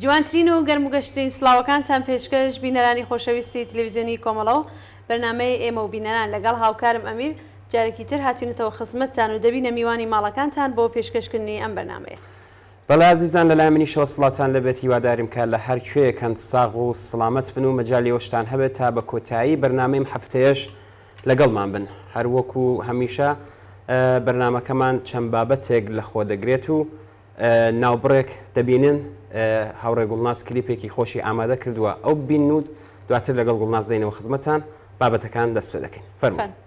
جوانترین و گەرموگەشترین سڵاوەکانتان پێشکەش بینەرانی خۆشەویستی تلڤیزیۆنی کۆمەڵەوە بەرنامەی ئێمە و بینەران لەگەڵ هاوکارم ئەمیر جارێکی تر هاتوونەتەوە خزمەتتان و دەبینە میوانی ماڵەکانتان بۆ پێشکەشکردنی ئەم بەرنامەیە. بەڵێ عزیزان لەلای منیشەوە سڵاتان لەبێت هیواداریم کە لە هەر کوێیەکەن ساغ و سڵامەت بن و مەجالی ئەوشتان هەبێت تا بە کۆتایی بەرنامەی هەفتەیەش لەگەڵمان بن. هەر وەکو هەمیشە بەرنامەکەمان چەند بابەتێک لەخۆ دەگرێت و ناوبڕێک دەبینن هاوڕێ گوڵناس کلیپێکی خۆشی ئامادە کردووە ئەو بین و دواتر لەگەڵ گوڵناس دەینەوە خزمەتان بابەتەکان دەست پێ دەکەین. فەرموو.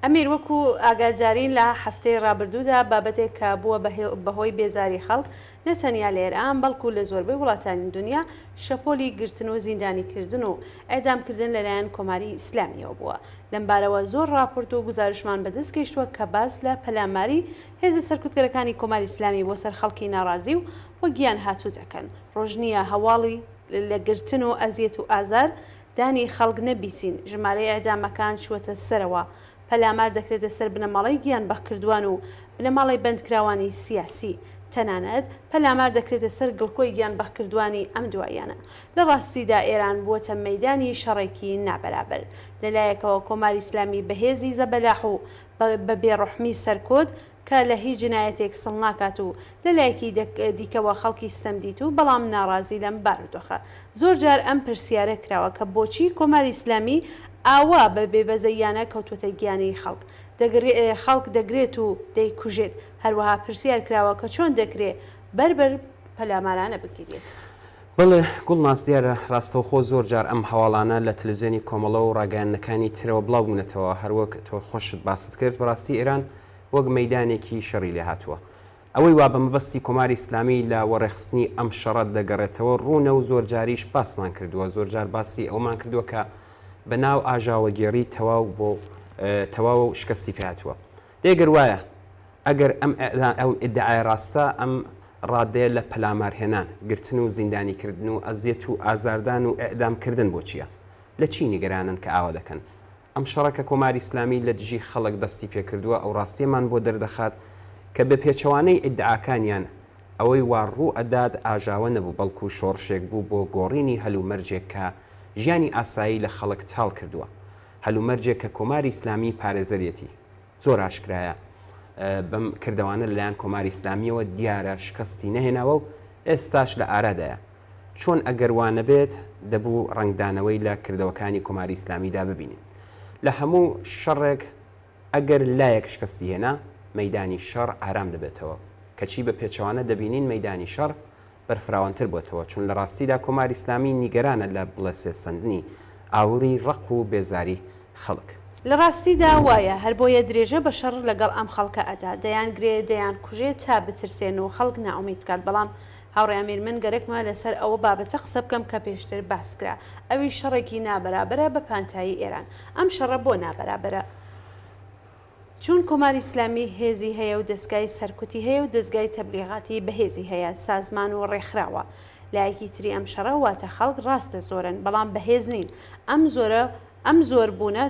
ئەمیر وەکو ئاگادارین لە هەفتەی ڕابردوودا بابەتێک کە بووە بەهۆی بێزاری خەڵک نەتەنیا لە ئێران بەڵکو لە زۆربەی وڵاتانی دنیا شەپۆلی گرتن و زیندانیکردن و ئەعدامکردن لەلایەن کۆماری ئیسلامیەوە بووە. لەم بارەوە زۆر راپۆرت و گزارشمان بەدەست گەیشتووە کە باس لە پەلاماری هێزە سەرکوتگەرەکانی کۆماری ئیسلامی بۆ سەر خەڵکی ناڕازی و وە گیان هاتوو دەکەن. ڕۆژنیە هەواڵی لە گرتن و ئەزیەت و ئازار دانی خەڵک نەبیسین، ژمارەی ئەعدامەکان چووەتە سەرەوە. پەلامار دەکرێتە سەر بنەماڵی گیان بەخکردووان و بنەماڵی بەندکراوانی سیاسی. تەنانەت پەلامار دەکرێتە سەر گڵکۆی گیان بەخکردوانی ئەم دوایانە. لە ڕاستیدا ئێران بووەتە مەیدانی شەڕێکی نابەرابەر. لەلایەکەوە کۆماری ئیسلامی بەهێزی زەبەلاح و بە بێڕەحمی سەرکۆت کە لە هیچ جنایەتێک سڵ ناکات و لەلایەکی دیکەوە خەڵکی ستەمدیت و بەڵام ناڕازی لەم بارودۆخە. زۆر جار ئەم پرسیارە کراوە کە بۆچی کۆماری ئیسلامی ئاوا بە بێبەزەیانە کەوتوتە گیانی خەڵک. خەڵک دەگرێت و دەیکوژێت. هەروەها پرسیار کراوە کە چۆن دەکرێت بەربەر پەلامارانە بگیرێت. بڵێ گوڵناس دیارە ڕاستەوخۆ زۆر جار ئەم هەواڵانە لە تەلەڤیزیۆنی کۆمەڵە و ڕاگەیاندنەکانی ترەوە بڵاو بوونەتەوە، هەروەک تۆ خۆشت باست کرد بەڕاستی ئێران وەک مەیدانێکی شەڕی لێ هاتووە. ئەوەی وا بە مەبەستی کۆماری ئیسلامی لە وەڕێخستنی ئەم شەڕەت دەگەڕێتەوە ڕوونە و زۆر جاریش باسمان کردووە، زۆر جار باسی ئەومان کردووە کە بەناو ئاژاوەگێڕی تەواو بۆ تەواو و شکستی پێهاتووە. دێگەر وایە ئەگەر ئەم ئیدعای ڕاستە ئەم ڕادەیە لە پەلامارهێنان، گرتن و زیندانیکردن و ئەزیەت و ئازاردان و ئەعدامکردن بۆ چییە؟ لە چی نیگەرانن کە ئاوا دەکەن؟ ئەم شەڕەکە کۆماری ئیسلامی لە دژی خەڵک دەستی پێکردووە ئەو ڕاستیمان بۆ دەردەخات کە بە پێچەوانەی ئیدعاکانیان ئەوەی وا ڕوو ئەداد ئاژاوە نەبوو بەڵکو شۆڕشێک بوو بۆ گۆڕینی هەلومەرجێک کە ژیانی ئاسایی لە خەڵک تاڵ کردووە. هەلومەرجێک کە کۆماری ئیسلامی پارێزەرەتی زۆر ئاشکرایە بەم کردوانە لەلایەن کۆماری ئیسلامیەوە دیارە شکستی نەهێناوە و ئێستاش لە ئارادایە. چۆن ئەگەر وانە بێت دەبوو ڕنگدانەوەی لە کردەوەکانی کۆماری ئیسلامیدا ببینین. لە هەموو شەڕێک ئەگەر لایەک شکستی هێنا مەیدانی شەڕ ئارام دەبێتەوە، کەچی بە پێچەوانە دەبینین مەیدانی شەڕ بەرفراوانتر بۆتەوە، چون لە ڕاستیدا کۆماری ئیسلامی نیگەرانە لە بڵێسێسەندنی ئاوری ڕق و بێزاری خەڵک. لە ڕاستیدا وایە هەر بۆیە درێژە بە شەڕ لەگەڵ ئەم خەڵکە ئەدا، دەیان گرێ دەیان کوژێت تا بترسێن و خەڵک ناومید بکات. بەڵام هاوڕێ ئەمیر من گەرەکمە لەسەر ئەوە بابەتە قسە بکەم کە پێشتر باسکرا، ئەوی شەڕێکی نابەرابەرە بە پانتایی ئێران. ئەم شەڕە بۆ نابەرابەرە؟ چون کۆماری ئیسلامی هێزی هەیە و دەستگای سەرکوتی هەیە و دەستگای تەبلیغاتی بەهێزی هەیە، سازمان و ڕێکخراوە. لایەکی تری ئەم شەڕە واتە خەڵک ڕاستە زۆرن بەڵام بەهێز نین. ئەم زۆر بوونە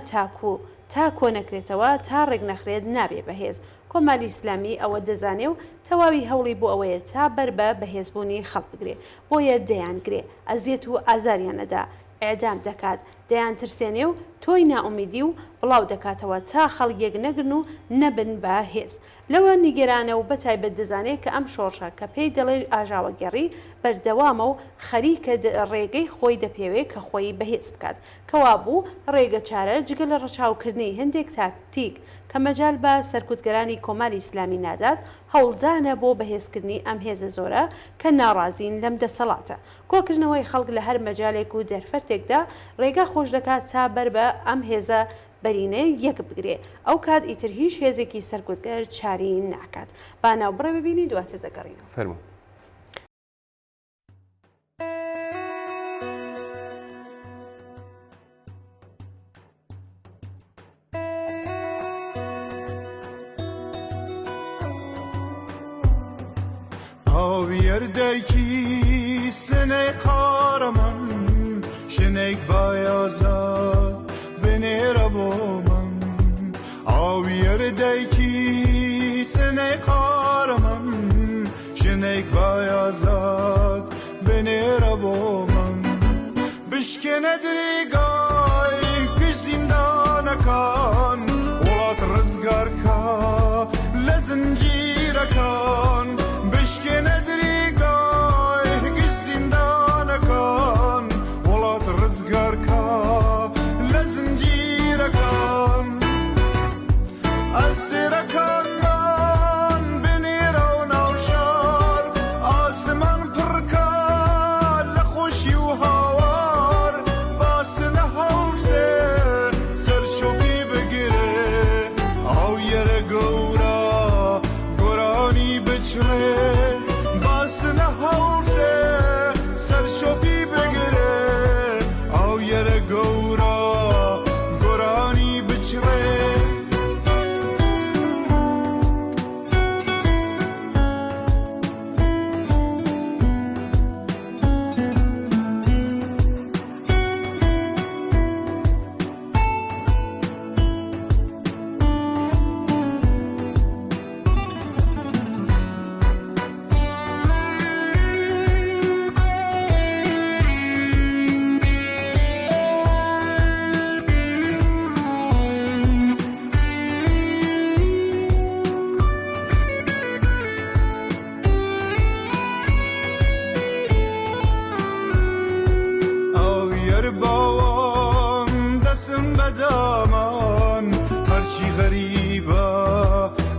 تا کۆ نەکرێتەوە تا ڕێک نەخرێت نابێ بەهێز. کۆماری ئیسلامی ئەوە دەزانێ و تەواوی هەوڵی بۆ ئەوەیە تا بەر بە بەهێزبوونی خەڵک بگرێ، بۆیە دەیانگرێ ئەزیەت و ئازاریانەدا، ئێعدام دەکات، دەیان ترسێنێ و تۆی ناومیدی و بڵاو دەکاتەوە تا خەڵک نەگرن و نەبن بە هێز. لەوە نیگەرانە و بەتایبەت دەزانێت کە ئەم شۆڕشە کە پێی دەڵێ ئاژاوەگەڕی بەردەوامە و خەریکە ڕێگەی خۆی دەپێوێت کە خۆی بەهێز بکات، کەوا بوو ڕێگە چارە جگە لە ڕەچاوکردنی هەندێک تاکتیک کە مەجال بە سەرکوتگەرانی کۆماری ئیسلامی نادات هەوڵدانە بۆ بەهێزکردنی ئەم هێزە زۆرە کە ناڕازین لەم دەسەڵاتە. کۆکردنەوەی خەڵک لە هەر مەجالێک و دەرفەتێکدا ڕێگا خۆش دەکات تا بەر بە ئەم هێزە بەرینە یەک بگرێ، ئەو کات ئیتر هیچ هێزێکی سەرکوتگەر چاری ناکات. با ناوبڕێ ببینی دواتر دەگەڕین. فەرموو. Yerdeki sinek kahraman, şinek bayaza beni raboman. Av yerdeki sinek kahraman, şinek bayaza beni raboman. Bişkene dirigay güzindana kan, olat rızgar ka lezincira kan. Bişkene dirigay güzindana kan, olat rızgar ka lezincira kan. Astira kandan beni ravnavşar, asman pırka le خوشی و هوار. باسن حوسه سرشوفی بگیره هرچی غریبە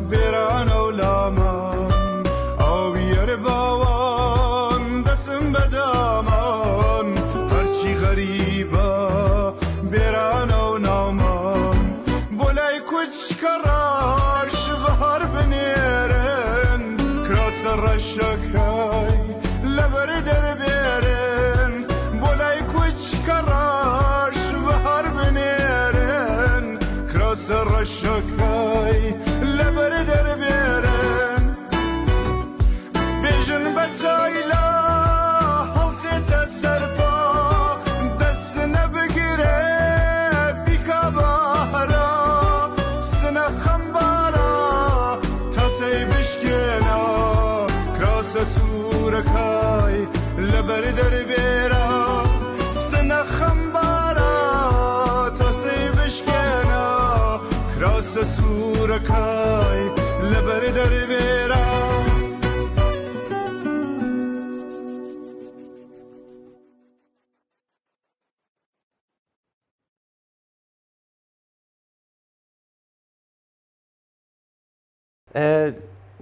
بێرانە و لامان ئاویەر باوان دەسم بەدامان هەرچی غەریبە بێرانە و ناومان بۆ لای کوچکە ڕاش بەهار بنێرن کراسە ڕەشەکەی لەبەر دەربێرن بۆ لای کوچکە ڕاش بەهار بنێرن کراسە ڕەشەکەی لەبەر دەربێرن بێژن بە چایلا هەڵچێتە سەرپا دەستنە بگرێ بیکە بەهرە سنە خەمبارە تەسەی بشکێنە کراسە سوورەکەی لەبەر دەربێرە سنە خەمبارە تەسەی بشکێنە کراسە سوورەکەی لەبەر دەربێرە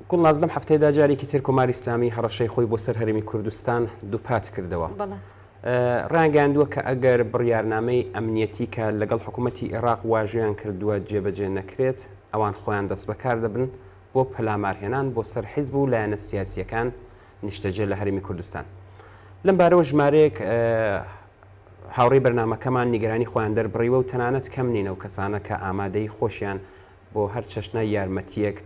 گوڵناز لەم هەفتەیەدا جارێکی تر کۆماری ئیسلامی هەڕەشەی خۆی بۆ سەر هەرێمی کوردستان دووپات کردەوە. ڕاگەاندووە کە ئەگەر بڕیارنامەی ئەمنیەتی کە لەگەڵ حکوومەتی عێراق واژەیان کردووە جێبەجێ نەکرێت ئەوان خۆیان دەست بەکار دەبن بۆ پەلامارهێنان بۆ سەر حیزب و لایەنە سیاسیەکان نیشتەجێ لە هەرێمی کوردستان. لەم بارەوە ژمارەیەک هاوڕێی بەرنامەکەمان نیگەرانی خۆیان دەربڕیوە و تەنانەت کەم نینە و کەسانە کە ئامادەی خۆشیان بۆ هەر چەشنە یارمەتیەک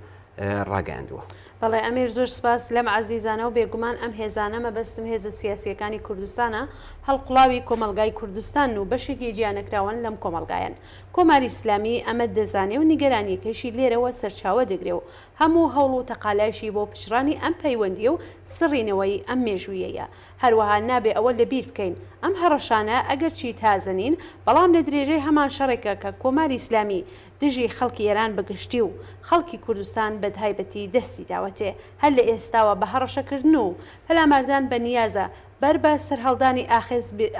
ڕاگەاندووە. بەڵێ ئەمیر زۆر سپاس لەم عزیزانە و بێگومان ئەم هێزانە مەبەستم هێزە سیاسیەکانی کوردستانە هەڵقڵاوی کۆمەلگای کوردستان و بەشێکی گیانەکراون لەم کۆمەلگایەن. کۆماری ئیسلامی ئەمە دەزانێ و نیگەرانیەکەشی لێرەوە سەرچاوە دەگرێ و هەموو هەوڵ و تەقالایشی بۆ پشڕانی ئەم پەیوەندیە و سڕینەوەی ئەم مێژوویەیە. هەروەها نابێ ئەوە لەبیر بکەین ئەم هەڕەشانە ئەگەر چی تازەنین بەڵام لە درێژەی هەمان شەڕێکە کە کۆماری ئیسلامی دژی خەڵکی ئێران بەگشتی و خەڵکی کوردستان بەدهایبەتی دەستی داوەتێ هەر لە ئێستاوە بە هەڕەشەکردن و پەلامارزان بە نیازە بەر بە سەرهەڵدانی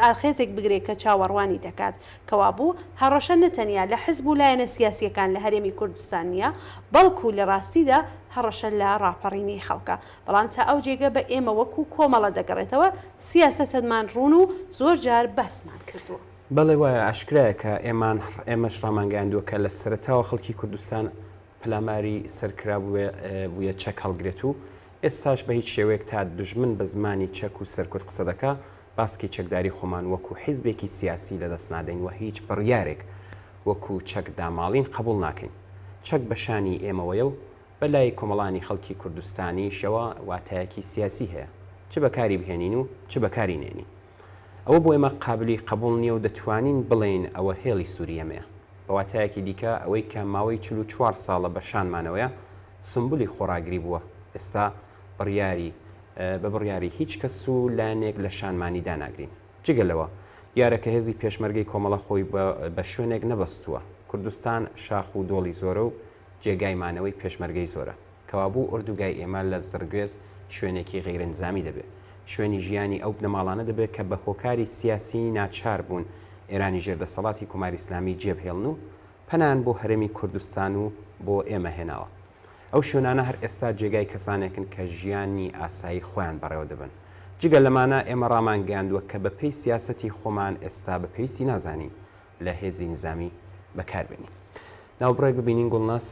ئاخێزێک بگرێت کە چاوەڕوانی دەکات کەوا بوو هەڕەشە نەتەنیا لە حزب و لایەنە سیاسیەکان لە هەرێمی کوردستان نیە بەڵکو لە ڕاستیدا هەڕەشە لە ڕاپەڕینی خەڵکە بەڵام تا ئەو جێگە بە ئێمە وەکو کۆمەڵە دەگەڕێتەوە سیاسەتمان ڕوون و زۆر جار بەسمان کردووە. بەڵێ وایە ئاشکرایە کە ئێمەش ڕامانگەاندووە کە لە سەرەتاوە خەڵکی کوردستان پەلاماری سەرکرا بووە چەک هەڵگرێت و ئێستاش بە هیچ شێوەیەک تا دژمن بە زمانی چەک و سەرکوت قسە دەکا باسکی چەکداری خۆمان وەکو حیزبێکی سیاسی لەدەست نادەین و هیچ بڕیارێک وەکو چەک داماڵین قبول ناکەین. چەک بەشانی ئێمەوەیە و بەلای کۆمەڵانی خەڵکی کوردستانی شەوە واتایەکی سیاسی هەیە چ بەکاری بهێنین و چ بەکاری نێنین. ئەوە بۆ ئێمە قابلی قبول نییە و دەتوانین بڵێن ئەوە هێڵی سووریەمەیە. بەواتایەکی دیکە ئەوەی کە ماوەی 44 ساڵە بە شانمانەوەیە سمبولی خۆراگری بووە ئێستا بە بڕیاری هیچ کەس و لایەنێک لە شانمانی داناگرین. جگەلەوە دیارەکە هێزی پێشمەرگەی کۆمەڵە خۆی بە شوێنێک نەبەستووە. کوردستان شاخ و دۆڵی زۆرە و جێگایمانەوەی پێشمەرگەی زۆرە کەوا بوو ئوردوگای ئێمە لە زرگوێز شوێنێکی غیرەنظامی دەبێت شوێنی ژیانی ئەو بنەماڵانە دەبێت کە بە هۆکاری سیاسی ناچار بوون ئێرانی ژێردەسەڵاتی کۆماری ئیسلامی جێبهێڵن و پەنان بۆ هەرێمی کوردستان و بۆ ئێمە هێناوە. ئەو شوێنانە هەر ئێستا جێگای کەسانێکن کە ژیانی ئاسایی خۆیان بەڕێوە دەبن. جگە لەمانە ئێمە ڕامانگەاندووە کە بە پێی سیاسەتی خۆمان ئێستا بە پێویستی نازانین لە هێزی نظامی بەکاربێنین. ناوبڕێک ببینین گوڵناس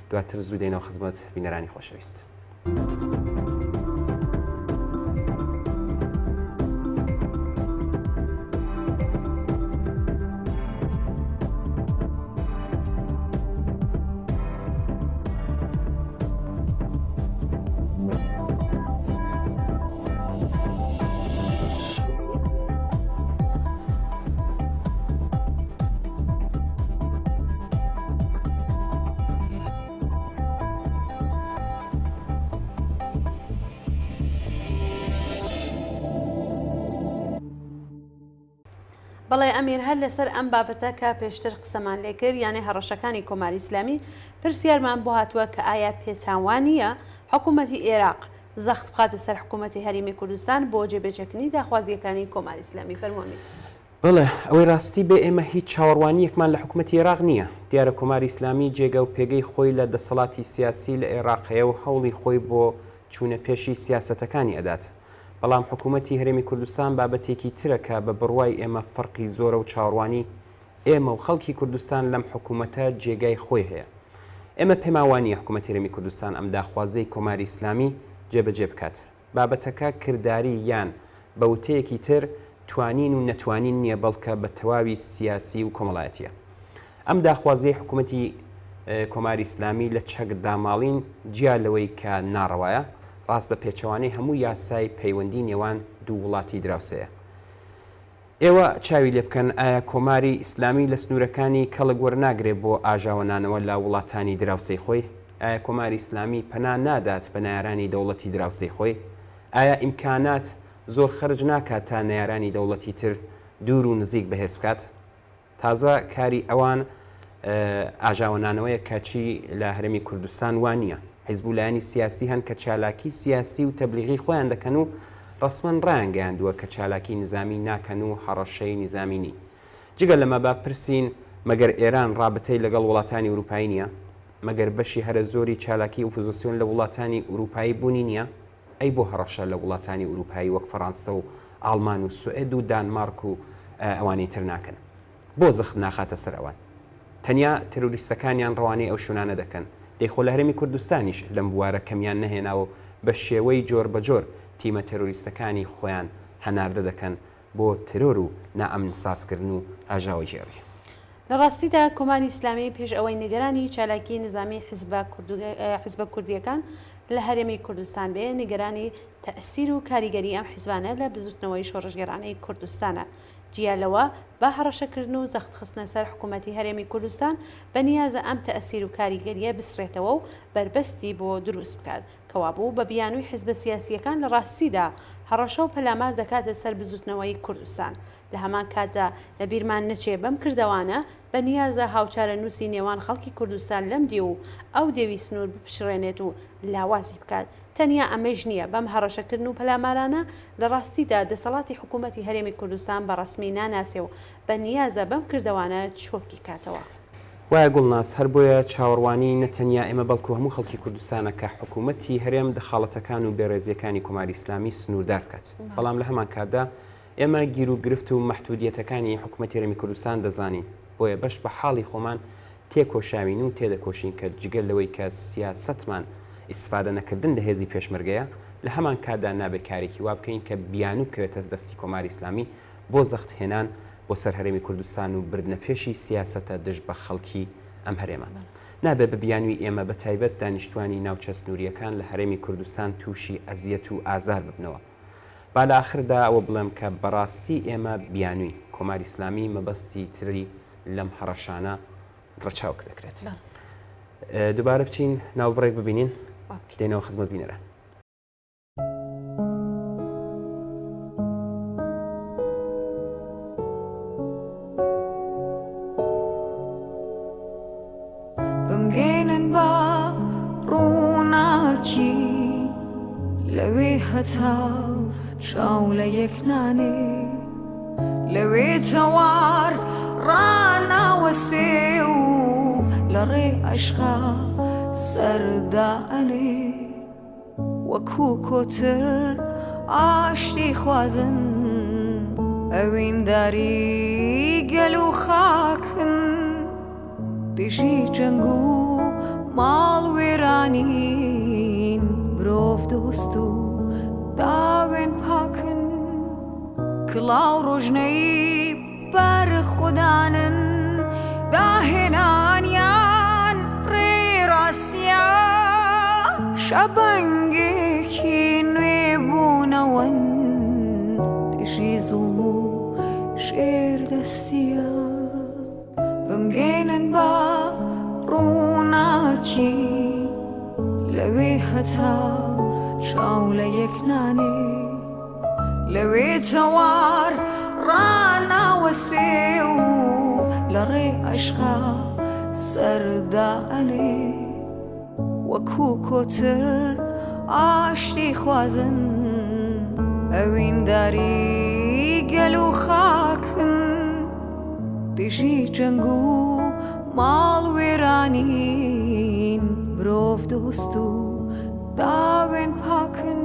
دواتر زوو دێنەوە خزمەت بینەرانی خۆشەویست. بەڵێ ئەمیر هەر لەسەر ئەم بابەتە کە پێشتر قسەمان لێ کرد یانەی هەڕەشەکانی کۆماری ئیسلامی پرسیارمان بۆ هاتووە کە ئایا پێچانوانیە حکوومەتی عێراق زەخت بخاتە سەر حکوومەتی هەرێمی کوردستان بۆ جێبەجێکردنی داخوازیەکانی کۆماری ئیسلامی. فەرمووەمی. بڵێ ئەوەی ڕاستی بێ ئێمە هیچ چاوەڕوانیەکمان لە حکوومەتی عێراق نییە. دیارە کۆماری ئیسلامی جێگە و پێگەی خۆی لە دەسەڵاتی سیاسی لە عێراقەیە و هەوڵی خۆی بۆ چوونە پێشی سیاسەتەکانی ئەدات. بەڵام حکوومەتی هەرێمی کوردستان بابەتێکی ترەکە بە بڕوای ئێمە فەرقی زۆرە و چاوەڕوانی ئێمە و خەڵکی کوردستان لەم حکوومەتە جێگای خۆی هەیە. ئێمە پێماوانیە حکوومەتی هەرێمی کوردستان ئەم داخوازەی کۆماری ئیسلامی جێبەجێ بکات. بابەتەکە کردداری یان بە وتەیەکی تر توانین و نەتوانین نییە بەڵکە بە تەواوی سیاسی و کۆمەڵایەتیە. ئەم داخوازەی حکوومەتی کۆماری ئیسلامی لە چەک داماڵین جیا لەوەی کە ناڕەوایە ڕاست بە پێچەوانەی هەموو یاسای پەیوەندی نێوان دوو وڵاتی دراوسەیە. ئێوە چاوی لێ بکەن ئایا کۆماری ئیسلامی لە سنوورەکانی کەڵک وەرناگرێت بۆ ئاژاوەنانەوە لە وڵاتانی دراوسەی خۆی؟ ئایا کۆماری ئیسلامی پەنا نادات بە نایارانی دەوڵەتی دراوسەی خۆی؟ ئایا ئیمکانات زۆر خەرج ناکات تا نایارانی دەوڵەتی تر دوور و نزیک بەهێز بکات؟ تازە کاری ئەوان ئاژاوەنانەوەیە کەچی لە هەرێمی کوردستان وان نییە. حیزبولایانی سیاسی هەن کە چالاکی سیاسی و تەبلیغی خۆیان دەکەن و ڕسمەن ڕایانگەیاندووە کە چالاکی نظامی ناکەن و هەڕەشەی نظامینی. جگە لەمە با پرسین مەگەر ئێران ڕابەتەی لەگەڵ وڵاتانی ئوروپایی نییە؟ مەگەر بەشی هەرە زۆری چالاکی ئۆپۆزیسیۆن لە وڵاتانی ئوروپایی بوونی نییە؟ ئەی بۆ هەڕەشە لە وڵاتانی ئوروپایی وەک فەڕەنسا و ئاڵمان و سوئێد و دانمارک و ئەوانەی تر ناکەن؟ بۆ زەخت ناخاتە سەر ئەوان؟ تەنیا تەروریستەکانیان ڕەوانەی ئەو شوێنانە دەکەن. دەیخۆ لە هەرێمی کوردستانیش لەم بوارە کەمیان نەهێناوە بە شێوەی جۆر بە جۆر تیمە تەروریستەکانی خۆیان هەناردە دەکەن بۆ ترۆر و نائەمن سازکردن و ئاژاوە ژێڕی. لە ڕاستیدا کۆماری ئیسلامی پێش ئەوەی نیگەرانی چالاکی نظامی حیزبە کوردیەکان لە هەرێمی کوردستان بێ، نیگەرانی تەئسیر و کاریگەری ئەم حیزبانە لە بزوتنەوەی شۆڕژگەرانەی کوردستانە. جیالەوە با هەڕەشەکردن و زەخت خستنە سەر حکوومەتی هەرێمی کوردستان بە نیازە ئەم تەئسیر و کاریگەریە بسرێتەوە و بربەستی بۆ دروست بکات، کەوابوو بە بیانووی حیزبە سیاسیەکان لە ڕاستیدا هەڕەشە و پەلامار دەکاتە سەر بزوتنەوەی کوردستان. لە هەمان کاتدا لە بیرمان نەچێ بەم کردەوانە بە نیازە هاوچارە نووسی نێوان خەڵکی کوردستان لەم دێ و ئەو دێوی سنوور بپشڕێنێت و لاوازی بکات. تەنیا ئەمەش نییە، بەم هەڕەشەکردن و پەلامارانە لە ڕاستیدا دەسەڵاتی حکوومەتی هەرێمی کوردستان بە ڕسمی ناناسێ و بە نیازە بەم کردەوانە چۆکی کاتەوە. وایە گوڵناس هەر بۆیە چاوەڕوانی نەتەنیا ئێمە بەڵکو هەموو خەڵکی کوردستانە کە حکوومەتی هەرێم دەخاڵەتەکان و بێڕێزیەکانی کۆماری ئیسلامی سنووردار بکات. بەڵام لە هەمان کاتدا ئێمە گیر و گرفت و مەحدودیەتەکانی حکوومەتی هەرێمی کوردستان دەزانین، بۆیە بەش بە حاڵی خۆمان تێکۆشاوین و تێدەکۆشین کە جگەل لەوەی کە سیاسەتمان ئیسفادە نەکردن لە هێزی پێشمەرگەیە، لە هەمان کاتدا نابێت کارێکی وا بکەین کە بیان و بکەوێتە دەستی کۆماری ئیسلامی بۆ زەخت هێنان بۆ سەر هەرێمی کوردستان و بردنە پێشی سیاسەتە دژ بە خەڵکی ئەم هەرێمە. نابێت بە بیانوی ئێمە بە تایبەت دانیشتوانی ناوچە سنووریەکان لە هەرێمی کوردستان تووشی ئەزیەت و ئازار ببنەوە. با لە ئاخردا ئەوە بڵێم کە بەڕاستی ئێمە بیانووی کۆماری ئیسلامی مەبەستی تری لەم هەڕەشانە ڕەچاو دەکرێت. دووبارە بچین ناوبڕێک ببینین دێنەوە خزمەت بینەرە. بمگەێنن بە ڕووناکی لەوێ هەتا چاو لە یەک نانێ، لەوێ تەوار ڕاناوەسێ و لە ڕێ عەشقا سەردائەنێ، وەکوو کۆتر ئاشتی خوازن ئەوینداری گەل و خاکن، دژی جەنگ و ماڵ وێرانین، مرۆڤ دۆست و داوێن پاکن، کڵاو ڕۆژنەی بەر خوددانن، داهێنانیان ڕێڕاستیە، شەبەنگێکی نوێ بوونەوەن، دژی زوڵم و ژێردەستیە. بمگەێنن بە ڕووناکی لەوێ هەتا چاو لە یەک نانێ، لەوێ تەوار ڕاناوەسێ و لە ڕێ عەشقا سەردائەنێ، وەکوو کۆتر ئاشتی خوازن ئەوینداری گەل و خاکن، ڕێژی جەنگ و ماڵ وێرانین مرۆڤ دۆست و داوێن پاکن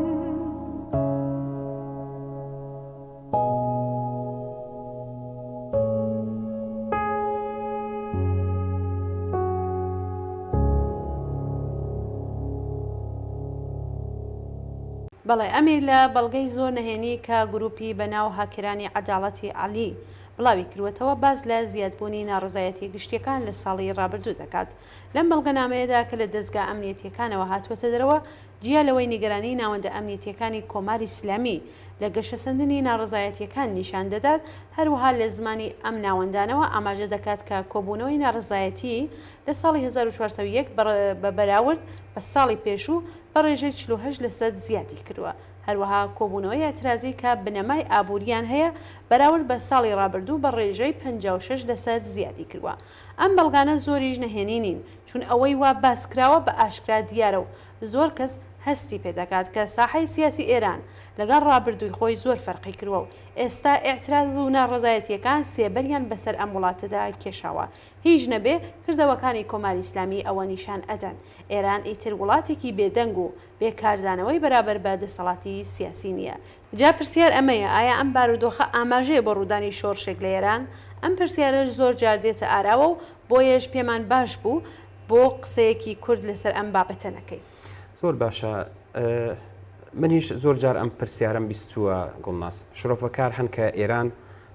بەڵێ ئەمیر لە بەڵگەی زۆر نهێنی کە گروپی بەناو هاکرانی عەداڵەتی عەلی بڵاوی کردوێتەوە باز لە زیادبوونی ناڕزایەتی گشتیەکان لە ساڵی ڕابردوو دەکات. لەم بەڵگەنامەیەدا کە لە دەستگا ئەمنیەتیەکانەوە هاتووەتە دەرەوە جیا لەوەی نیگەرانی ناوەندە ئەمنیەتیەکانی کۆماری ئیسلامی لە گەشەسەندنی ناڕزایەتیەکان نیشان دەدات، هەروەها لە زمانی ئەم ناوەندانەوە ئاماژە دەکات کە کۆبوونەوەی ناڕزایەتی لە ساڵی 1401 بە بەراورد بە ساڵی پێشوو بە ڕێژەی 48% زیادی کردووە. هەروەها کۆبوونەوەی ئەترازی کە بنەمای ئابووریان هەیە بەراورد بە ساڵی ڕابردوو بە ڕێژەی 56% زیادی کردووە. ئەم بەڵگانە زۆریش نەهێنی نین، چون ئەوەی وا باسکراوە بە ئاشکرا دیارە و زۆر کەس هەستی پێدەکات کە ساحەی سیاسی ئێران لەگەڵ ڕابردووی خۆی زۆر فەرقی کردووە و ئێستا ئێعتراز و ناڕزایەتیەکان سێبەریان بەسەر ئەم وڵاتەدا کێشاوە. هیچ نەبێ کردەوەکانی کۆماری ئیسلامی ئەوە نیشان ئەدەن ئێران ئیتر وڵاتێکی بێدەنگ و بێکاردانەوەی بەرابەر بە دەسەڵاتی سیاسی نییە. جا پرسیار ئەمەیە ئایا ئەم بارودۆخە ئاماژەیە بۆ ڕوودانی شۆڕشێک لە ئێران؟ ئەم پرسیارەش زۆر جار دێتە ئاراوە و بۆیەش پێمان باش بوو بۆ قسەیەکی کورد لەسەر ئەم بابەتە نەکەی. زۆر باشە. منیش زۆر جار ئەم پرسیارم بیستووە گوڵناس. شرۆفەکار هەن کە ئێران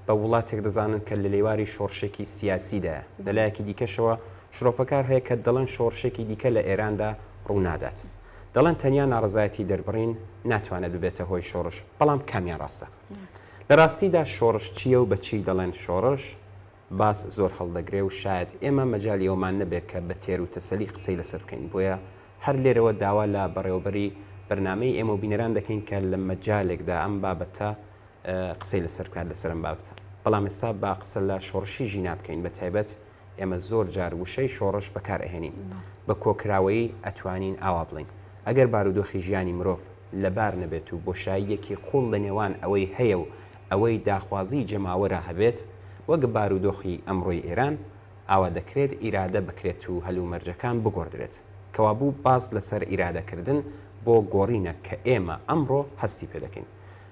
بە وڵاتێک دەزانن کە لە لێواری شۆڕشێکی سیاسیدایە. لەلایەکی دیکەشەوە شرۆفەکار هەیە کە دەڵێن شۆڕشێکی دیکە لە ئێراندا ڕوونادات. دەڵێن تەنیا ناڕزایەتی دەربڕین ناتوانێت ببێتە هۆی شۆڕش، بەڵام کامیان ڕاستە. لە ڕاستیدا شۆڕش چییە و بەچی دەڵێن شۆڕش باس زۆر هەڵدەگرێ و شاید ئێمە مەجالی ئەومان نەبێت کە بە تێر و تەسەلی قسەی لەسەر بکەین. بۆیە هەر لێرەوە داوا لە بەڕێوەبەری بەرنامەی ئێمە و بینەران دەکەین کە لە مەجالێکدا ئەم بابەتە قسەی لەسەر بکات لەسەر ئەم بابەتە. بەڵام ئێستا با قسە لە شۆڕشی ژینا بکەین. بە تایبەت ئێمە زۆر جار وشەی شۆڕش بەکار ئەهێنین، بە کۆکراوەیی ئەتوانین ئاوا بڵین. ئەگەر بارودۆخی ژیانی مرۆڤ لەبار نەبێت و بۆشاییەکی قوڵ لە نێوان ئەوەی هەیە و ئەوەی داخوازی جەماوەرە هەبێت، وەک بارودۆخی ئەمڕۆی ئێران، ئاوا دەکرێت ئیرادە بکرێت و هەلومەرجەکان بگۆڕدرێت. کەوابوو باز لەسەر ئیرادەکردن بۆ گۆڕینە کە ئێمە ئەمڕۆ هەستی پێ دەکەین.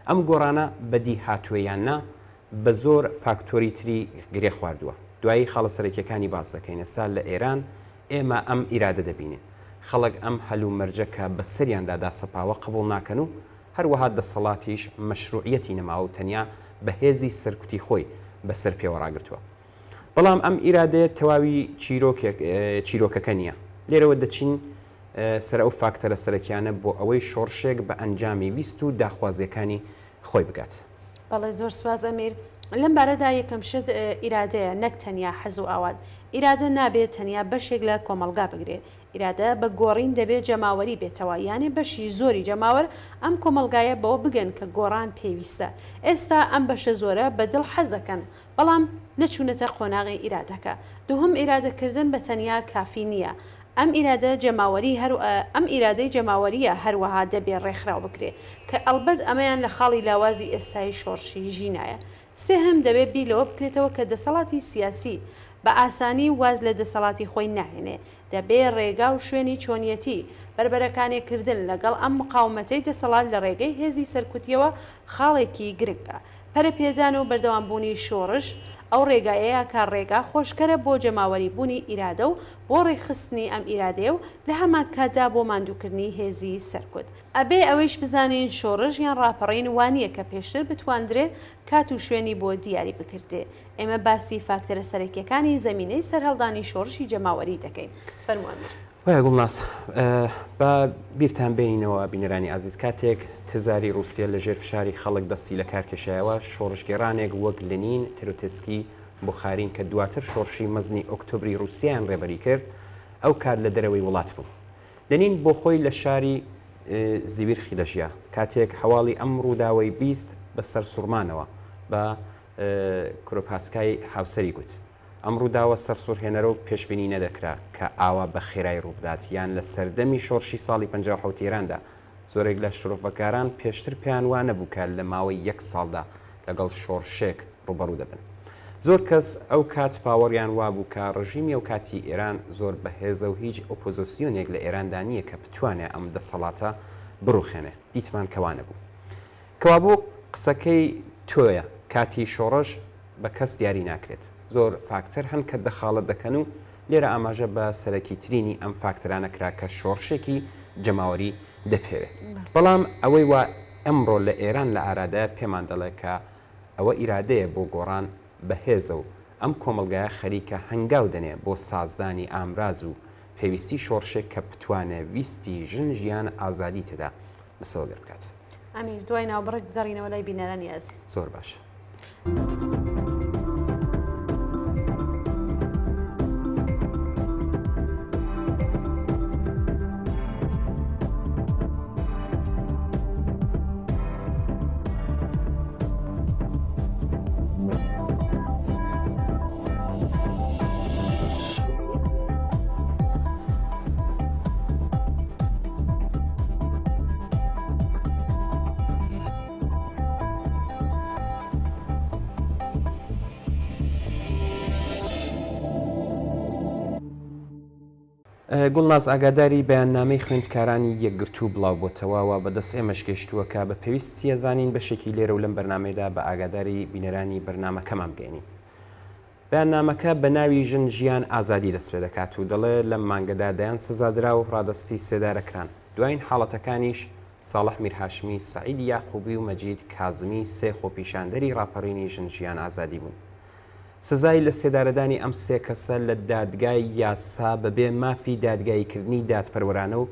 ئەم گۆڕانە بەدی هاتووەیاننا بە زۆر فاکتۆری تری گرێ خواردووە. دوایی خاڵە سەرەکیەکانی باس دەکەین. ئێستا لە ئێران ئێمە ئەم ئیرادە دەبینێت. خەڵک ئەم هەلومەرجەکە بە سەریاندا داسەپاوە قبول ناکەن و هەروەها دەسەڵاتیش مەشروعیەتی نەماوە و تەنیا بەهێزی سەرکوتی خۆی بەسەر پێوەڕاگرتووە. بەڵام ئەم ئیرادەیە تەواوی چیرۆکەکە نییە. لێرەوە دەچین سەر ئەو فاکتەرە سەرەکیانە بۆ ئەوەی شۆڕشێک بە ئەنجامی ویست و داخوازیەکانی خۆی بگات. بەڵێ زۆر سپاس ئەمیر. لەم بارەدا یەکەم شت ئیرادەیە، نەک تەنیا حەز و ئاوات. ئیرادە نابێت تەنیا بەشێک لە کۆمەلگا بگرێت. ئیرادە بە گۆڕین دەبێت جەماوەری بێتەوە، یانێ بەشی زۆری جەماوەر ئەم کۆمەلگایە بەوە بگەن کە گۆڕان پێویستە. ئێستا ئەم بەشە زۆرە بەدڵ حەزەکەن، بەڵام نەچوونەتە قۆناغی ئیرادەکە. دووهم ئیرادەکردن بە تەنیا کافی نییە. ئەم ئیرادەی جەماوەریە هەروەها دەبێت ڕێکخراو بکرێت کە ئەلبەت ئەمەیان لە خاڵی لاوازی ئێستای شۆڕشی ژینایە. سێهم دەبێت بیلەوە بکرێتەوە کە دەسەڵاتی سیاسی بە ئاسانی واز لە دەسەڵاتی خۆی ناهێنێ. دەبێت ڕێگا و شوێنی چۆنیەتی بربەرەکانێکردن لەگەڵ ئەم مقاومەتەی دەسەڵات لە ڕێگەی هێزی سەرکوتیەوە خاڵێکی گرنگە. پەرەپێدان و بەردەوامبوونی شۆڕش ئەو ڕێگایەیە کار ڕێگا خۆشکەرە بۆ جەماوەری بوونی ئیرادە و بۆ ڕێخستنی ئەم ئیرادەیە و لە هەمان کاتدا بۆ ماندووکردنی هێزی سەرکوت. ئەبێ ئەوەیش بزانین شۆڕش یان ڕاپەڕین وانییە کە پێشتر بتواندرێت کات و شوێنی بۆ دیاری بکردێ. ئێمە باسی فاکتەرە سەرەکیەکانی زەمینەی سەرهەڵدانی شۆڕشی جەماوەری دەکەین. فەرمووەمیر. وایە گوڵناس، بە بیرتان بینینەوە بینەرانی ئازیز، کاتێک تزاری رووسیا لە ژێر فشاری خەڵک دەستی لە کارکێشایەوە، شۆڕشگەڕانێک وەک لنین، تێرۆتسکی، بوخارین کە دواتر شۆڕشی مەزنی ئۆکتۆبری رووسیان ڕێبەری کرد، ئەو کات لە دەرەوەی وڵات بوو. لنین بۆ خۆی لە شاری زیویرخی دەژیا، کاتێک هەواڵی ئەم ڕووداوەی بیست بەسەر سوورمانەوە بە کۆرۆپاسکای هاوسەری گوت. ئەم ڕووداوە سەرسوورهێنەرە و پێشبینی نەدەکرا کە ئاوا بە خێرای ڕوودات یان لە سەردەمی شۆڕشی ساڵی 57 ئێراندا. زۆرێک لە شرۆڤەکاران پێشتر پێیان وانە بوو کە لە ماوەی 1 ساڵدا لەگەڵ شۆڕشێک ڕوبەڕوو دەبن. زۆر کەس ئەو کات پاوەڕیان وابوو کە ڕژیمی ئەو کاتی ئێران زۆر بەهێزە و هیچ ئۆپۆزیسیۆنێک لە ئێراندا نییە کە بتوانێت ئەم دەسەڵاتە بڕوخێنێ. دیتمان کەوانە بوو. کەوابوو قسەکەی تۆیە کاتی شۆڕش بە کەس دیاری ناکرێت. زۆر فاکتەر هەن کە دەخاڵت دەکەن و لێرە ئاماژە بە سەرەکی ترینی ئەم فاکتەرانە کرا کە شۆڕشێکی جەماوەری دەپێوێت. بەڵام ئەوەی وا ئەمڕۆ لە ئێران لە ئارادە پێمان دەڵێ کە ئەوە ئیرادەیە بۆ گۆڕان بەهێزە و ئەم کۆمەلگایە خەریکە هەنگاو دەنێ بۆ سازدانی ئامراز و پێویستی شۆڕشێک کە بتوانێت ویستی ژن ژیان ئازادی تێدا بەسەوەگەر بکات. ئەمیر دوای ناوبڕێک گەڕینەوە لای بینەرانی ئەزیز. زۆر باشە. گوڵناز ئاگاداری بەیاننامەی خوێندکارانی یەکگرتوو بڵاو بۆتەواوە بەدەست ئێمەش گەشتووەکە بە پێویستی ئەزانین بەشێکی لێرە و لەم بەرنمەیەدا بە ئاگاداری بینەرانی بەرنمەکەمان بگەینی. بەیاننامەکە بە ناوی ژن ژیان ئازادی دەست پێ دەکات و دەڵێ لەم مانگەدا دەیان سزادرا و ڕادستی سێدارەکران. دوایین حاڵەتەکانیش ساڵح میرهاشمی، سعید یاقوبی و مەجید کازمی سێ خۆپیشاندەری ڕاپەڕینی ژن ژیان ئازادی بوون. سزای لە سێدارەدانی ئەم سێ کەسە لە دادگای یاسا بەبێ مافی دادگاییکردنی دادپەروەرانە و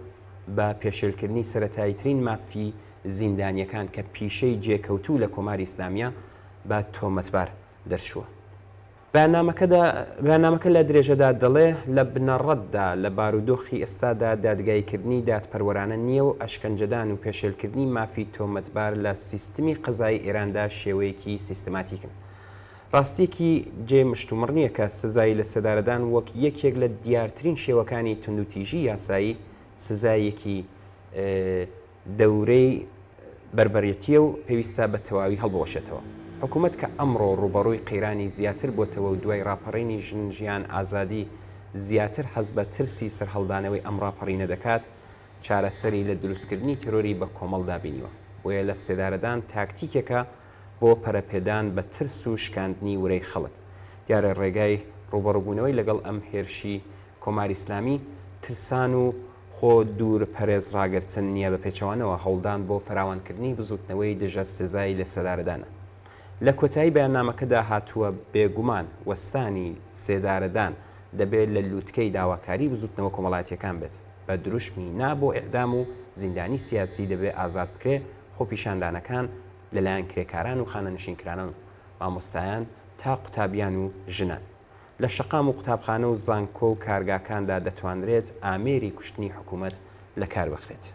بە پێشێلکردنی سەرەتاییترین مافی زیندانیەکان کە پیشەی جێکەوتوو لە کۆماری ئیسلامیە بە تۆمەتبار دەرچووە. بەیاننامەکە لە درێژەدا دەڵێ لە بنەڕەتدا لە بارودۆخی ئێستادا دادگاییکردنی دادپەروەرانە نییە و ئەشکەنجەدان و پێشێلکردنی مافی تۆمەتبار لە سیستمی قەزای ئێراندا شێوەیەکی سیستماتیکن. ڕاستیەکی جێمشتومڕ نییە کە سزای لە سەدارەدان وەک یەکێک لە دیارترین شێوەکانی توندوتیژی یاسایی سزایەکی دەورەی بربەرەتیە و پێویستە بە تەواوی هەڵبوەشێتەوە. حکوومەت کە ئەمڕۆ ڕوبەڕووی قەیرانی زیاتر بۆتەوە و دوای ڕاپەڕینی ژن ژیان ئازادی زیاتر حەز بە ترسی سەرهەڵدانەوەی ئەم ڕاپەڕینە دەکات، چارەسەری لە دروستکردنی تیرۆری بە کۆمەڵ دابینیوە. بۆیە لە سێدارەدان تاکتیکێکە بۆ پەرەپێدان بە ترس و شکاندنی وەرەی خەڵک. دیارە ڕێگای ڕوبەڕووبوونەوەی لەگەڵ ئەم هێرشی کۆماری ئیسلامی ترسان و خۆ دوور پەرێز ڕاگرتن نییە بە پێچەوانەوە هەوڵدان بۆ فراوانکردنی بزوتنەوەی دژە سزای لە سەدارەدانە. لە کۆتایی بەیاننامەکەدا هاتووە بێگومان وەستانی سێدارەدان دەبێت لە لووتکەی داواکاری بزوتنەوە کۆمەڵایەتیەکان بێت بە دروشمی نا بۆ ئێعدام و زیندانی سیاسی دەبێت ئازاد بکرێ خۆپیشاندانەکان لەلایەن کرێکاران و خانە نشینکرانان و مامۆستایان تا قوتابیان و ژنان. لە شەقام و قوتابخانە و زانکۆ و کارگاکاندا دەتوانرێت ئامێری کوشتنی حکوومەت لە کار بخرێت.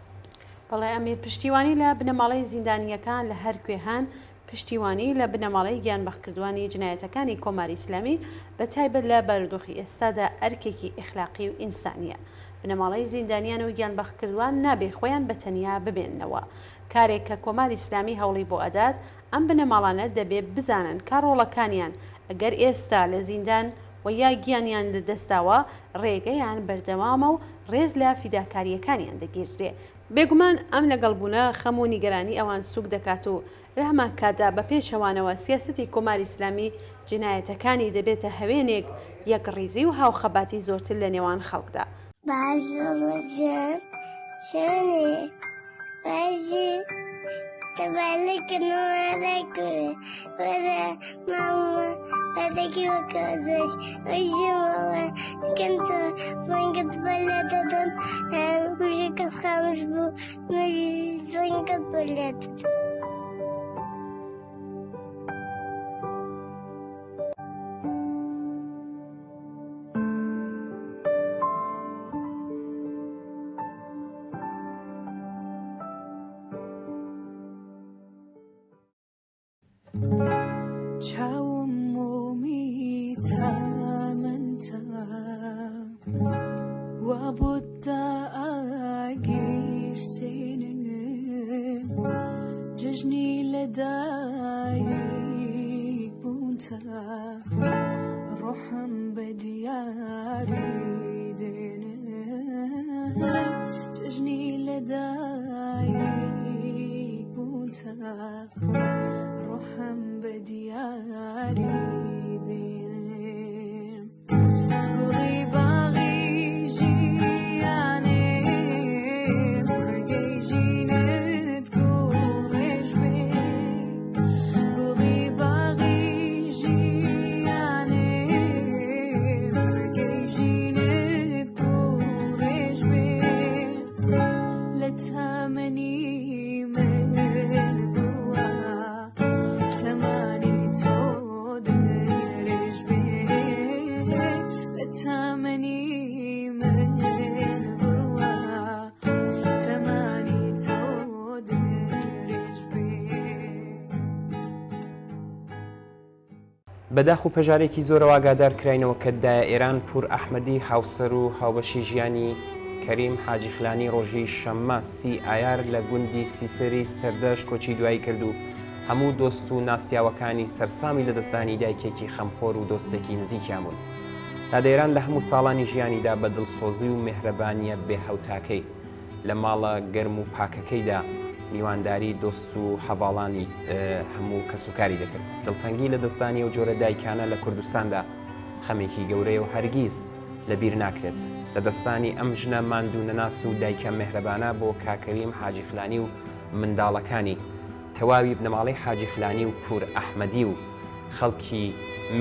بەڵێ ئەمیر پشتیوانی لە بنەماڵەی زیندانیەکان لە هەر کوێهان پشتیوانی لە بنەماڵەی گیانبەخکردوانی جنایەتەکانی کۆماری ئیسلامی بە تایبەت لە بارودۆخی ئێستادا ئەرکێکی ئیخلاقی و ئینسانیە. بنەماڵەی زیندانیان و گیانبەخکردوان نابێ خۆیان بەتەنیا ببێننەوە. کارێک کە کۆماری ئیسلامی هەوڵی بۆ ئەدات ئەم بنەماڵانە دەبێت بزانن کە ڕۆڵەکانیان ئەگەر ئێستا لە زیندان و یا گیانیان لەدەستاوە ڕێگەیان بەردەوامە و ڕێز لە فیداکاریەکانیان دەگیرێ. بێگومان ئەم لەگەڵبوونە خەم و نیگەرانی ئەوان سوک دەکات و لە هەمان کاتدا بە پێچەوانەوە سیاسەتی کۆماری ئیسلامی جنایەتەکانی دەبێتە هەوێنێک یەکڕیزی و هاوخەباتی زۆرتر لە نێوان خەڵکدا. Başı teberlik numarayı ve mama ve ki bakıyoruz. Ujuma kento sanki bellededim. Kuşu kalmış bu. Sanki bellededim. ججني لدايك بونتا روحم به دیاری دینم ججنی لدایی بونتا روحم به دیاری دینم گلی باقی جیانه مرگی جینت گورش بی گلی باقی جیانه مرگی جینت گورش بی لتمنی من بروا تمانی تو درش بی لتمنی من بروا تمانی تو درش بی بەداخ و پەژارێکی زۆرەوە ئاگادار کراینەوە کە دایە ئێران پور ئەحمەدی هاوسەر و هاوبەشی ژیانی کەریم حاجی خلانی ڕۆژی شەممە 30 ئایار لە گوندی سیسەری سەردەش کۆچی دوایی کرد و هەموو دۆست و ناسیاوەکانی سەرسامی لە دەستانی دایکێکی خەمخۆر و دۆستێکی نزیکیان بوون. دادەێران لە هەموو ساڵانی ژیانیدا بە دڵسۆزی و میهرەبانیە بێهەوتاکەی لە ماڵە گەرم و پاکەکەیدا میوانداری دۆست و هەواڵانی هەموو کەسوکاری دەکرد. دڵتەنگی لە دەستانی و جۆرە دایکانە لە کوردستاندا خەمێکی گەورەیە و هەرگیز لەبیر ناکرێت. لە دەستانی ئەم ژنە ماند و نەناس و دایکە مێهرەبانە بۆ کاکەریم حاجی خلانی و منداڵەکانی تەواوی بنەماڵەی حاجی خلانی و پور ئەحمەدی و خەڵکی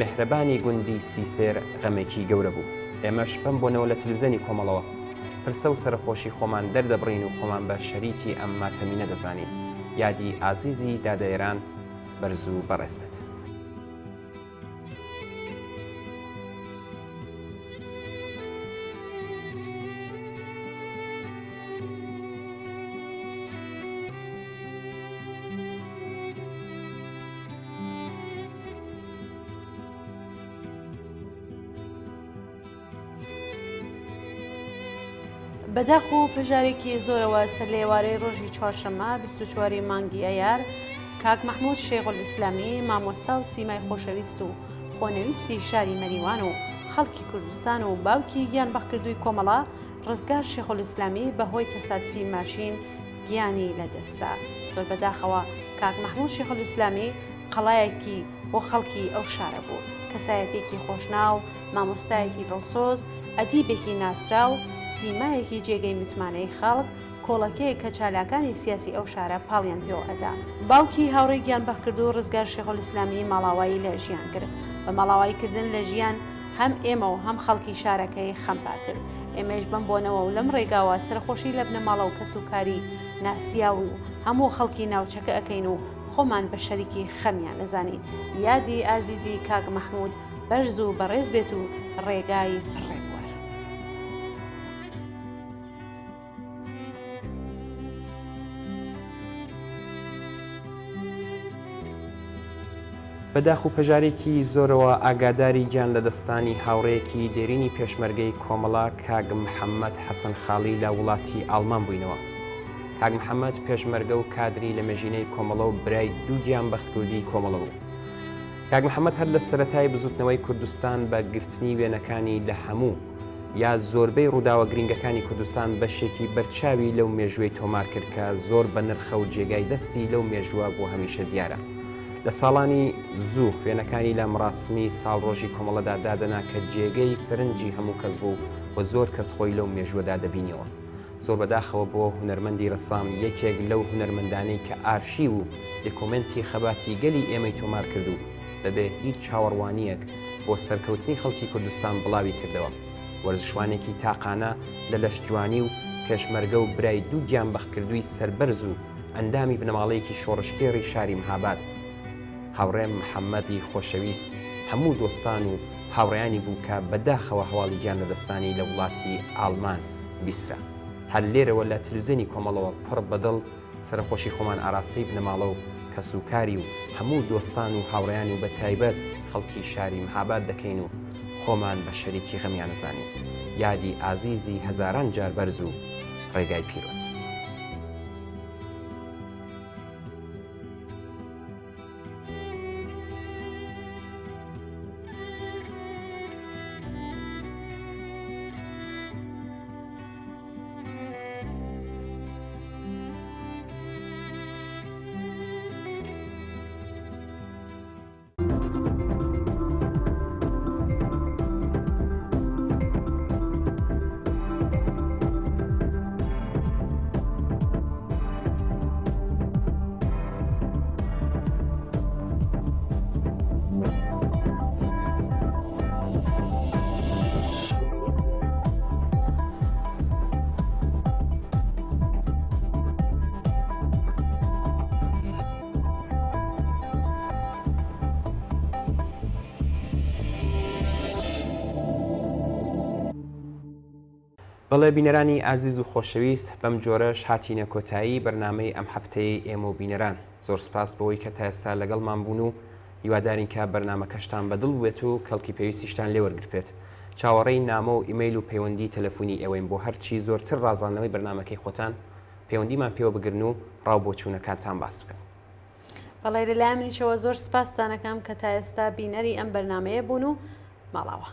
مهرەبانی گوندی سیسێر غەمێکی گەورە بوو. ئێمەش بەم بۆنەوە لە تلویزیۆنی کۆمەڵەوە پرسە و سەرخۆشی خۆمان دەردەبڕین و خۆمان بە شەریکی ئەم ماتەمینە دەزانین. یادی ئازیزی دادەێران بەرز و بەڕێزبێت. بەداخ و پەژارێکی زۆرەوە سەر لە ئێوارەی ڕۆژی چوارشەممە 24 مانگی ئەیار کاک مەحموود شێخولئیسلامی مامۆستا و سیمای خۆشەویست و خۆنەویستی شاری مەریوان و خەڵکی کوردستان و باوکی گیان بەخکردووی کۆمەڵە ڕزگار شێخولئیسلامی بەهۆی تەسادفی ماشین گیانی لەدەستا. زۆر بەداخەوە کاک مەحموود شێخولئیسلامی قەڵایەکی بۆ خەڵکی ئەو شارە بوو، کەسایەتێکی خۆشناو، مامۆستایەکی دڵسۆز، ئەدیبێکی ناسرا و سیمایەکی جێگەی متمانەی خەڵک، کۆڵەکەیە کە چالاکانی سیاسی ئەو شارە پاڵیان پێوە ئەدا. باوکی هاوڕێی گیان بەخکردو و ڕزگار شێخولئیسلامی ماڵاوایی لە ژیان کرد. بە ماڵاواییکردن لە ژیان هەم ئێمە و هەم خەڵکی شارەکەی خەمبار کرد. ئێمەش بم بۆنەوە و لەم ڕێگاوە سەرخۆشی لە بنەماڵە و کەسوکاری ناسیاوی و هەموو خەڵکی ناوچەکە ئەەکەین و خۆمان بە شەریکی خەمیان نەزانین. یادی ئازیزی کاک مەحموود بەرز و بەڕێز بێت و ڕێگای ڕێبوار. بەداخ و پەژارێکی زۆرەوە ئاگاداری گیان لە دەستانی هاوڕەیەکی دێرینی پێشمەرگەی کۆمەڵە کاگ محەممەد حەسەن خاڵی لە وڵاتی ئاڵمان بووینەوە. کاگ محەممەد پێشمەرگە و کادری لە مێژینەی کۆمەڵە و برای دوو گیان بەختکردی کۆمەڵە بوو. کاگ محەممەد هەر لە سەرەتای بزوتنەوەی کوردستان بە گرتنی وێنەکانی لە هەموو یا زۆربەی ڕووداوە گرنگەکانی کوردستان بەشێکی بەرچاوی لەو مێژووی تۆمار کرد کە زۆر بە نرخە و جێگای دەستی لەو مێژووە بۆ هەمیشە دیارە. لە ساڵانی زوو خوێنەکانی لە مراسمی ساڵڕۆژی کۆمەڵەدا دادەنا کە جێگەی سەرنجی هەموو کەس بوو و زۆر کەس خۆی لەو مێژوەدا دەبینەوە. زۆر بەداخەوە بۆ هونەرمەندی ڕەسام یەکێک لەو هونەرمەندانەی کە ئارشی و دکۆمنتی خەباتی گەلی ئێمەی تۆمار کردو بەبێ هیچ چاوەڕوانیەک بۆ سەرکەوتنی خەڵکی کوردستان بڵاوی کردەوە. وەرزشوانێکی تاقانە لە لەشجوانی و پێشمەرگە و برای دوو گیان بەختکردووی سەربەرز و ئەندامی بنەماڵەیەکی شۆڕشکێڕی شاری مەهاباد. هاوڕێم محەممەدی خۆشەویست هەموو دۆستان و هاوڕێیانی بوو کە بەداخەوە هەواڵی گیان لە دەستانی لە وڵاتی ئاڵمان بیسرا. هەر لێرەوە لە تلویزیۆنی کۆمەڵەوە پڕ بەدڵ سەرخۆشی خۆمان ئاراستەی بنەماڵە و کەسوکاری و هەموو دۆستان و هاوڕێیان و بە تایبەت خەڵکی شاری مەهاباد دەکەین و خۆمان بە شەریکی غەمیان نەزانین. یادی ئازیزی هەزاران جار بەرز و ڕێگای پیرۆز. بەڵێ بینەرانی ئازیز و خۆشەویست بەم جۆرەش هاتینە کۆتایی بەرنامەی ئەم هەفتەی ئێمە و بینەران. زۆر سپاس بەوەی کە تا ئێستا لەگەڵمان بوون و هیوادارین کە بەرنامەکەشتان بەدڵ بێت و کەڵکی پێویستیشتان لێ وەرگرت. چاوەڕێی نامە و ئیمەیل و پەیوەندی تەلەفۆنی ئێوەین بۆ هەرچی زۆرتر ڕازاندنەوەی بەرنمەکەی خۆتان پەیوەندیمان پێوە بگرن و ڕاو بۆ چوونەکانتان باس بکەن. بەڵێ لەلای منیشەوە زۆر سپاسدانەکەم کە تا ئێستا بینەری ئەم بەرنمەیە بوون و ماڵاوە.